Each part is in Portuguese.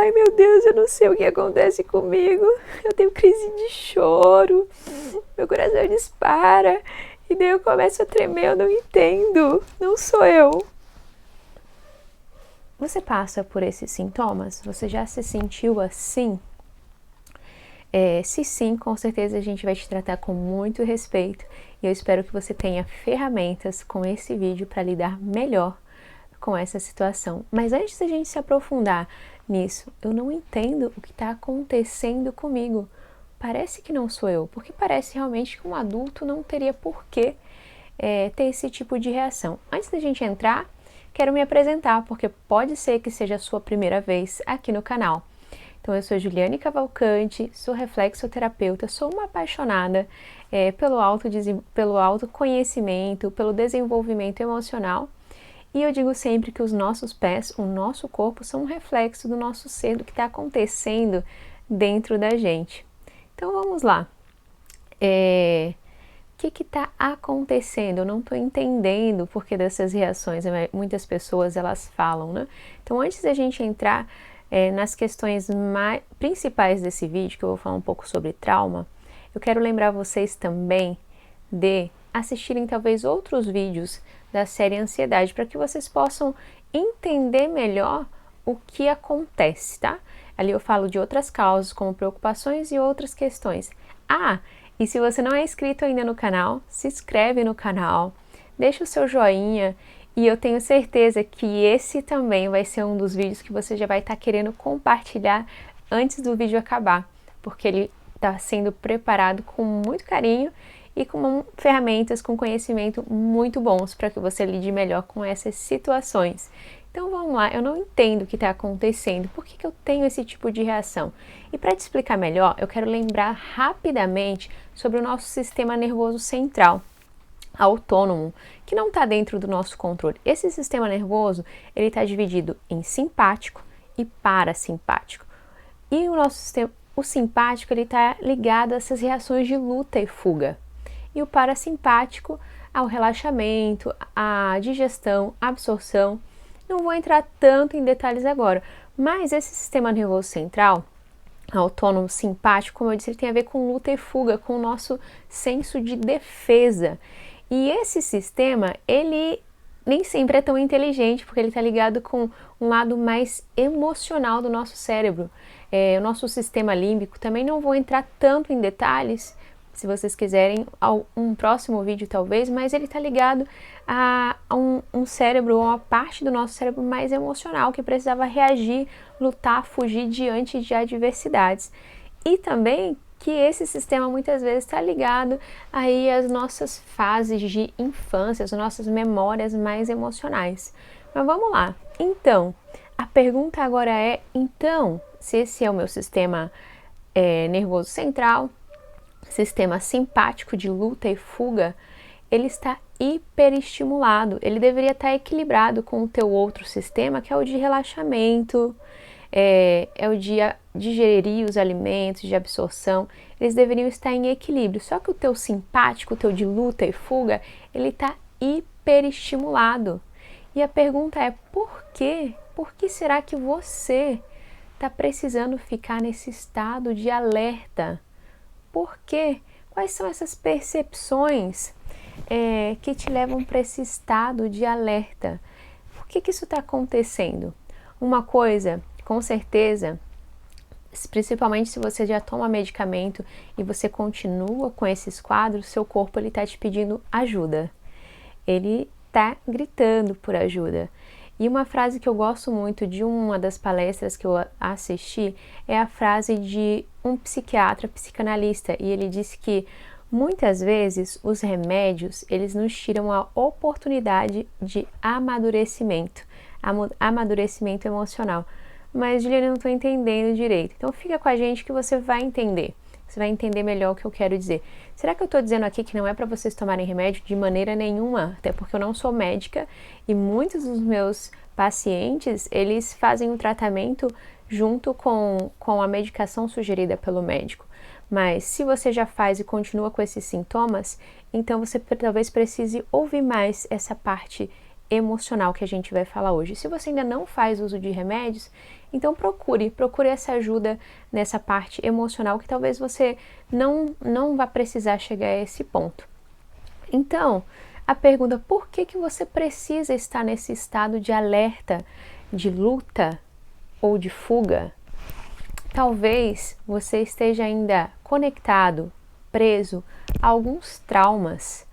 ai meu Deus, eu não sei o que acontece comigo, eu tenho crise de choro, meu coração dispara, e daí eu começo a tremer, eu não entendo, não sou eu. Você passa por esses sintomas? Você já se sentiu assim? Se sim, com certeza a gente vai te tratar com muito respeito e eu espero que você tenha ferramentas com esse vídeo para lidar melhor com essa situação. Mas antes da gente se aprofundar nisso, eu não entendo o que está acontecendo comigo. Parece que não sou eu, porque parece realmente que um adulto não teria por que ter esse tipo de reação. Antes da gente entrar, quero me apresentar, porque pode ser que seja a sua primeira vez aqui no canal. Então, eu sou Juliane Cavalcante, sou reflexoterapeuta, sou uma apaixonada pelo autoconhecimento, pelo desenvolvimento emocional. E eu digo sempre que os nossos pés, o nosso corpo, são um reflexo do nosso ser, do que está acontecendo dentro da gente. Então, vamos lá. O que está acontecendo? Eu não estou entendendo o porquê dessas reações. Muitas pessoas, elas falam, né? Então, antes da gente entrar nas questões principais desse vídeo, que eu vou falar um pouco sobre trauma, eu quero lembrar vocês também de assistirem talvez outros vídeos da série Ansiedade, para que vocês possam entender melhor o que acontece, tá? Ali eu falo de outras causas, como preocupações e outras questões. E se você não é inscrito ainda no canal, se inscreve no canal, deixa o seu joinha e eu tenho certeza que esse também vai ser um dos vídeos que você já vai estar querendo compartilhar antes do vídeo acabar, porque ele está sendo preparado com muito carinho e com ferramentas, com conhecimento muito bons para que você lide melhor com essas situações. Então vamos lá, eu não entendo o que está acontecendo, por que eu tenho esse tipo de reação? E para te explicar melhor, eu quero lembrar rapidamente sobre o nosso sistema nervoso central, autônomo, que não está dentro do nosso controle. Esse sistema nervoso, ele está dividido em simpático e parasimpático. E o simpático, ele está ligado a essas reações de luta e fuga. E o parasimpático ao relaxamento, à digestão, absorção. Não vou entrar tanto em detalhes agora, mas esse sistema nervoso central, autônomo, simpático, como eu disse, ele tem a ver com luta e fuga, com o nosso senso de defesa. E esse sistema, ele nem sempre é tão inteligente, porque ele está ligado com um lado mais emocional do nosso cérebro. O nosso sistema límbico, também não vou entrar tanto em detalhes, se vocês quiserem, um próximo vídeo talvez, mas ele está ligado a um cérebro, ou uma parte do nosso cérebro mais emocional, que precisava reagir, lutar, fugir diante de adversidades. E também que esse sistema muitas vezes está ligado aí às nossas fases de infância, às nossas memórias mais emocionais. Mas vamos lá. Então, a pergunta agora é, se esse é o meu sistema nervoso central, sistema simpático de luta e fuga, ele está hiperestimulado, ele deveria estar equilibrado com o teu outro sistema, que é o de relaxamento, é o de digerir os alimentos, de absorção, eles deveriam estar em equilíbrio, só que o teu simpático, o teu de luta e fuga, ele está hiperestimulado. E a pergunta é, por quê? Por que será que você está precisando ficar nesse estado de alerta? Por quê? Quais são essas percepções que te levam para esse estado de alerta? Por que isso está acontecendo? Uma coisa, com certeza, principalmente se você já toma medicamento e você continua com esses quadros, seu corpo está te pedindo ajuda. Ele está gritando por ajuda. E uma frase que eu gosto muito de uma das palestras que eu assisti é a frase de um psiquiatra, psicanalista, e ele disse que muitas vezes os remédios, eles nos tiram a oportunidade de amadurecimento emocional. Mas, Juliana, eu não estou entendendo direito. Então fica com a gente que você vai entender. Você vai entender melhor o que eu quero dizer. Será que eu estou dizendo aqui que não é para vocês tomarem remédio? De maneira nenhuma, até porque eu não sou médica e muitos dos meus pacientes, eles fazem o tratamento junto com a medicação sugerida pelo médico. Mas se você já faz e continua com esses sintomas, então você talvez precise ouvir mais essa parte emocional que a gente vai falar hoje. Se você ainda não faz uso de remédios, então procure essa ajuda nessa parte emocional que talvez você não vá precisar chegar a esse ponto. Então, a pergunta, por que você precisa estar nesse estado de alerta, de luta ou de fuga? Talvez você esteja ainda conectado, preso a alguns traumas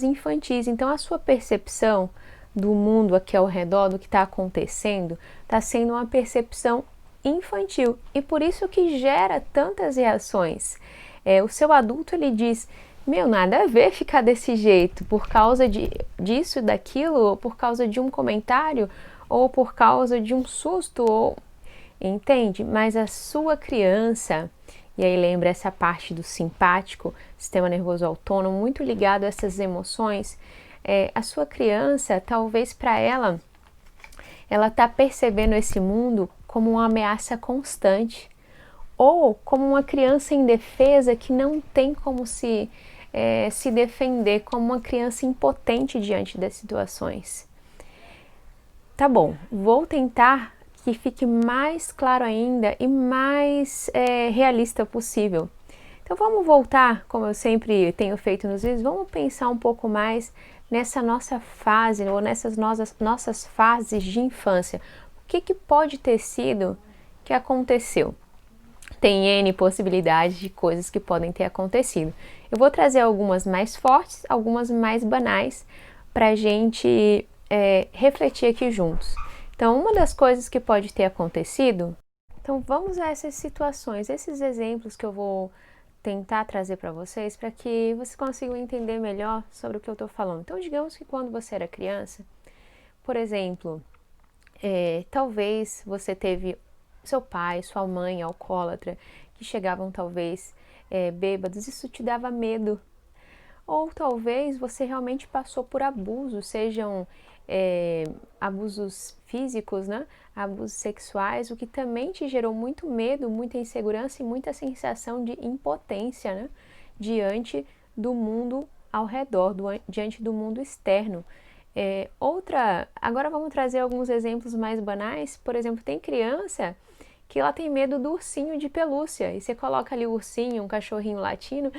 infantis. Então, a sua percepção do mundo aqui ao redor, do que está acontecendo, está sendo uma percepção infantil. E por isso que gera tantas reações. O seu adulto, ele diz, nada a ver ficar desse jeito, por causa disso, daquilo, ou por causa de um comentário, ou por causa de um susto, ou... Entende? Mas a sua criança, e aí lembra essa parte do simpático, sistema nervoso autônomo, muito ligado a essas emoções, a sua criança, talvez para ela está percebendo esse mundo como uma ameaça constante, ou como uma criança indefesa que não tem como se defender, como uma criança impotente diante das situações. Tá bom, vou tentar que fique mais claro ainda e mais realista possível. Então vamos voltar, como eu sempre tenho feito nos vídeos, vamos pensar um pouco mais nessa nossa fase, ou nessas nossas fases de infância. O que pode ter sido que aconteceu? Tem N possibilidades de coisas que podem ter acontecido. Eu vou trazer algumas mais fortes, algumas mais banais, para a gente refletir aqui juntos. Então, uma das coisas que pode ter acontecido, então vamos a essas situações, esses exemplos que eu vou tentar trazer para vocês, para que vocês consigam entender melhor sobre o que eu estou falando. Então, digamos que quando você era criança, por exemplo, talvez você teve seu pai, sua mãe alcoólatra, que chegavam talvez bêbados, isso te dava medo. Ou talvez você realmente passou por abusos, sejam abusos físicos, né? Abusos sexuais, o que também te gerou muito medo, muita insegurança e muita sensação de impotência, né? Diante do mundo ao redor, diante do mundo externo. Agora vamos trazer alguns exemplos mais banais. Por exemplo, tem criança que ela tem medo do ursinho de pelúcia, e você coloca ali o ursinho, um cachorrinho latino,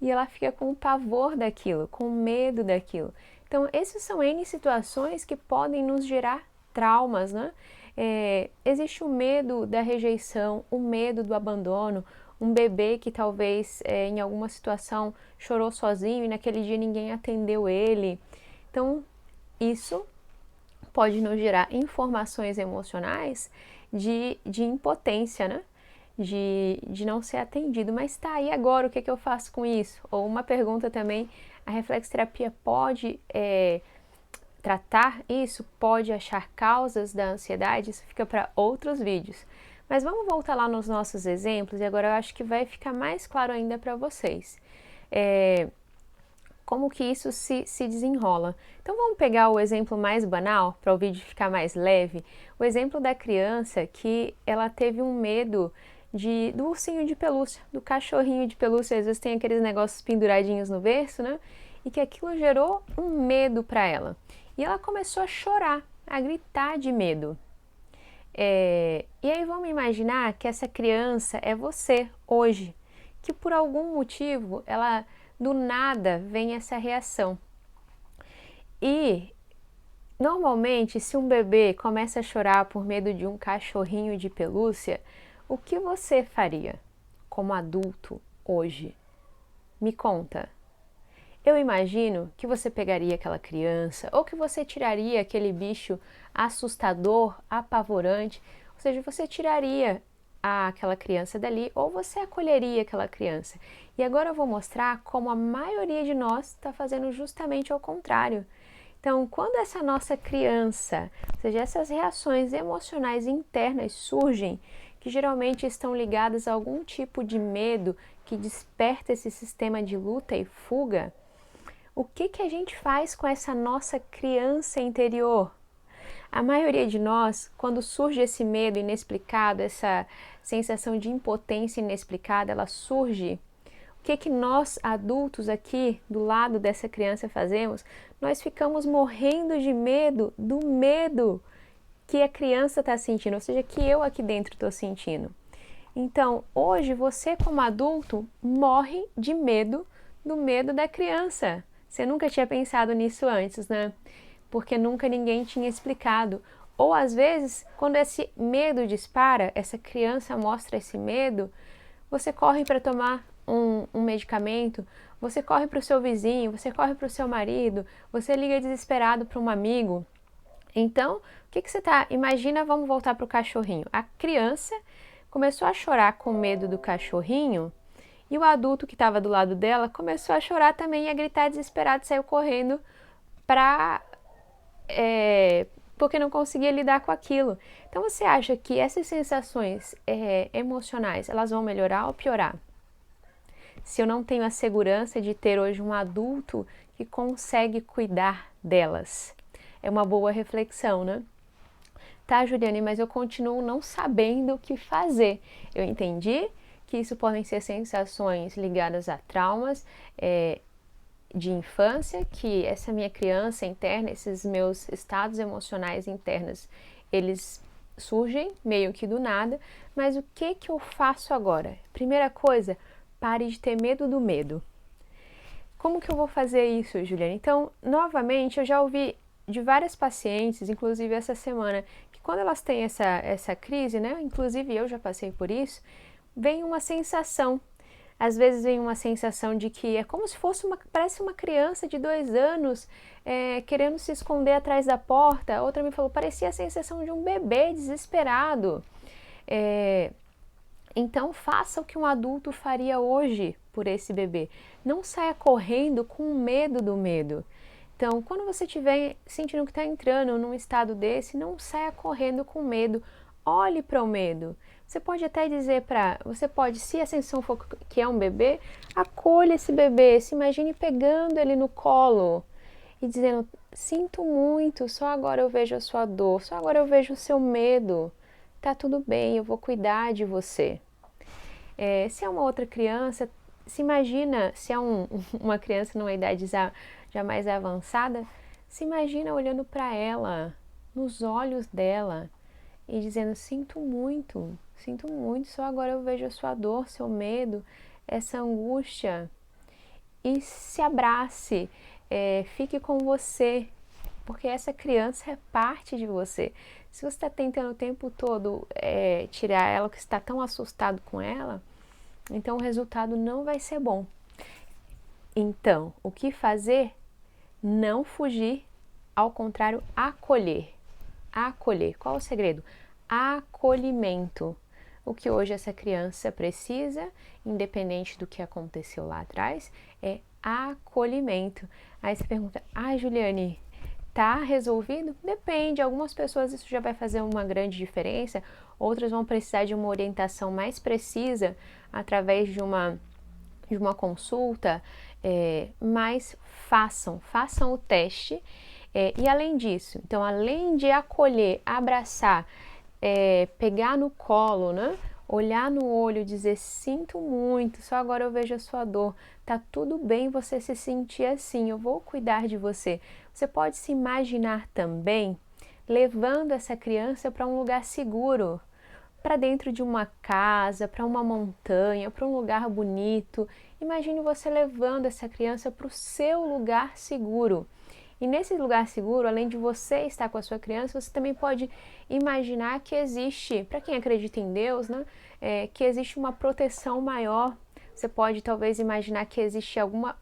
e ela fica com pavor daquilo, com medo daquilo. Então, essas são N situações que podem nos gerar traumas, né? Existe o medo da rejeição, o medo do abandono, um bebê que talvez em alguma situação chorou sozinho e naquele dia ninguém atendeu ele. Então, isso pode nos gerar informações emocionais de impotência, né? De não ser atendido. Mas tá, e agora o que eu faço com isso? Ou uma pergunta também, a reflexoterapia pode tratar isso? Pode achar causas da ansiedade? Isso fica para outros vídeos. Mas vamos voltar lá nos nossos exemplos, e agora eu acho que vai ficar mais claro ainda para vocês. Como que isso se desenrola. Então vamos pegar o exemplo mais banal, para o vídeo ficar mais leve. O exemplo da criança que ela teve um medo do ursinho de pelúcia, do cachorrinho de pelúcia. Às vezes tem aqueles negócios penduradinhos no berço, né? E que aquilo gerou um medo para ela. E ela começou a chorar, a gritar de medo. E aí vamos imaginar que essa criança é você, hoje. Que por algum motivo, ela do nada vem essa reação. E normalmente, se um bebê começa a chorar por medo de um cachorrinho de pelúcia, o que você faria como adulto hoje? Me conta. Eu imagino que você pegaria aquela criança, ou que você tiraria aquele bicho assustador, apavorante, ou seja, você tiraria aquela criança dali, ou você acolheria aquela criança. E agora eu vou mostrar como a maioria de nós está fazendo justamente ao contrário. Então, quando essa nossa criança, ou seja, essas reações emocionais internas surgem, que geralmente estão ligadas a algum tipo de medo que desperta esse sistema de luta e fuga, o que a gente faz com essa nossa criança interior? A maioria de nós, quando surge esse medo inexplicado, essa sensação de impotência inexplicada, ela surge, que nós adultos aqui do lado dessa criança fazemos? Nós ficamos morrendo de medo do medo que a criança está sentindo, ou seja, que eu aqui dentro estou sentindo. Então, hoje você como adulto morre de medo do medo da criança. Você nunca tinha pensado nisso antes, né? Porque nunca ninguém tinha explicado. Ou às vezes, quando esse medo dispara, essa criança mostra esse medo, você corre para tomar um medicamento, você corre para o seu vizinho, você corre para o seu marido, você liga desesperado para um amigo. Então, o que você tá? Imagina, vamos voltar para o cachorrinho. A criança começou a chorar com medo do cachorrinho e o adulto que estava do lado dela começou a chorar também e a gritar desesperado, saiu correndo porque não conseguia lidar com aquilo. Então, você acha que essas sensações emocionais, elas vão melhorar ou piorar? Se eu não tenho a segurança de ter hoje um adulto que consegue cuidar delas. É uma boa reflexão, né? Tá, Juliane, mas eu continuo não sabendo o que fazer. Eu entendi que isso podem ser sensações ligadas a traumas de infância, que essa minha criança interna, esses meus estados emocionais internos, eles surgem meio que do nada, mas o que eu faço agora? Primeira coisa, pare de ter medo do medo. Como que eu vou fazer isso, Juliane? Então, novamente, eu já ouvi de várias pacientes, inclusive essa semana, que quando elas têm essa crise, né, inclusive eu já passei por isso, vem uma sensação, às vezes vem uma sensação de que é como se fosse parece uma criança de 2 anos querendo se esconder atrás da porta. Outra me falou, parecia a sensação de um bebê desesperado. Então faça o que um adulto faria hoje por esse bebê. Não saia correndo com medo do medo. Então, quando você estiver sentindo que está entrando num estado desse, não saia correndo com medo. Olhe para o medo. Você pode até dizer se a sensação for que é um bebê, acolha esse bebê, se imagine pegando ele no colo e dizendo, sinto muito, só agora eu vejo a sua dor, só agora eu vejo o seu medo. Tá tudo bem, eu vou cuidar de você. Se é uma outra criança, se imagina, se é uma criança numa idade já mais avançada, se imagina olhando para ela, nos olhos dela e dizendo, sinto muito, só agora eu vejo a sua dor, seu medo, essa angústia. E se abrace, fique com você, porque essa criança é parte de você. Se você está tentando o tempo todo tirar ela, que está tão assustado com ela, então o resultado não vai ser bom. Então, o que fazer? Não fugir, ao contrário, acolher. Acolher. Qual é o segredo? Acolhimento. O que hoje essa criança precisa, independente do que aconteceu lá atrás, é acolhimento. Aí você pergunta, Juliane, tá resolvido? Depende, algumas pessoas isso já vai fazer uma grande diferença, outras vão precisar de uma orientação mais precisa através de uma consulta, mas façam o teste. E além disso, então além de acolher, abraçar, pegar no colo, né? Olhar no olho, dizer sinto muito, só agora eu vejo a sua dor, tá tudo bem você se sentir assim, eu vou cuidar de você. Você pode se imaginar também levando essa criança para um lugar seguro, para dentro de uma casa, para uma montanha, para um lugar bonito. Imagine você levando essa criança para o seu lugar seguro. E nesse lugar seguro, além de você estar com a sua criança, você também pode imaginar que existe, para quem acredita em Deus, né, que existe uma proteção maior. Você pode talvez imaginar que existe alguma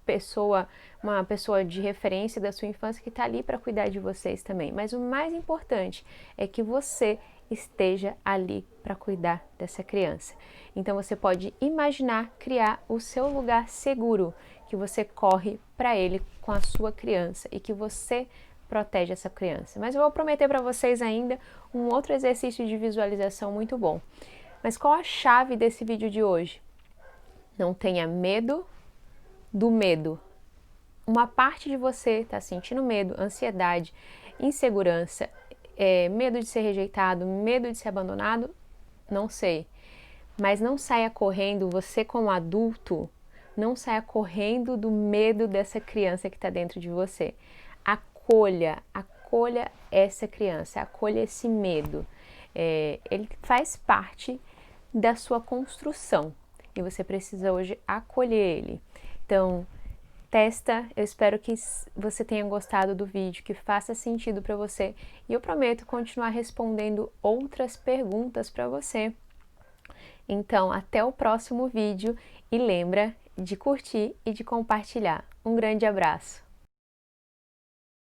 pessoa, uma pessoa de referência da sua infância que está ali para cuidar de vocês também. Mas o mais importante é que você esteja ali para cuidar dessa criança. Então você pode imaginar criar o seu lugar seguro, que você corre para ele com a sua criança e que você protege essa criança. Mas eu vou prometer para vocês ainda um outro exercício de visualização muito bom. Mas qual a chave desse vídeo de hoje? Não tenha medo do medo. Uma parte de você está sentindo medo, ansiedade, insegurança, medo de ser rejeitado, medo de ser abandonado, não sei. Mas não saia correndo, você como adulto, Não saia correndo do medo dessa criança que está dentro de você. Acolha essa criança, acolha esse medo. Ele faz parte da sua construção e você precisa hoje acolher ele. Então, testa, eu espero que você tenha gostado do vídeo, que faça sentido para você e eu prometo continuar respondendo outras perguntas para você. Então, até o próximo vídeo e lembra de curtir e de compartilhar. Um grande abraço!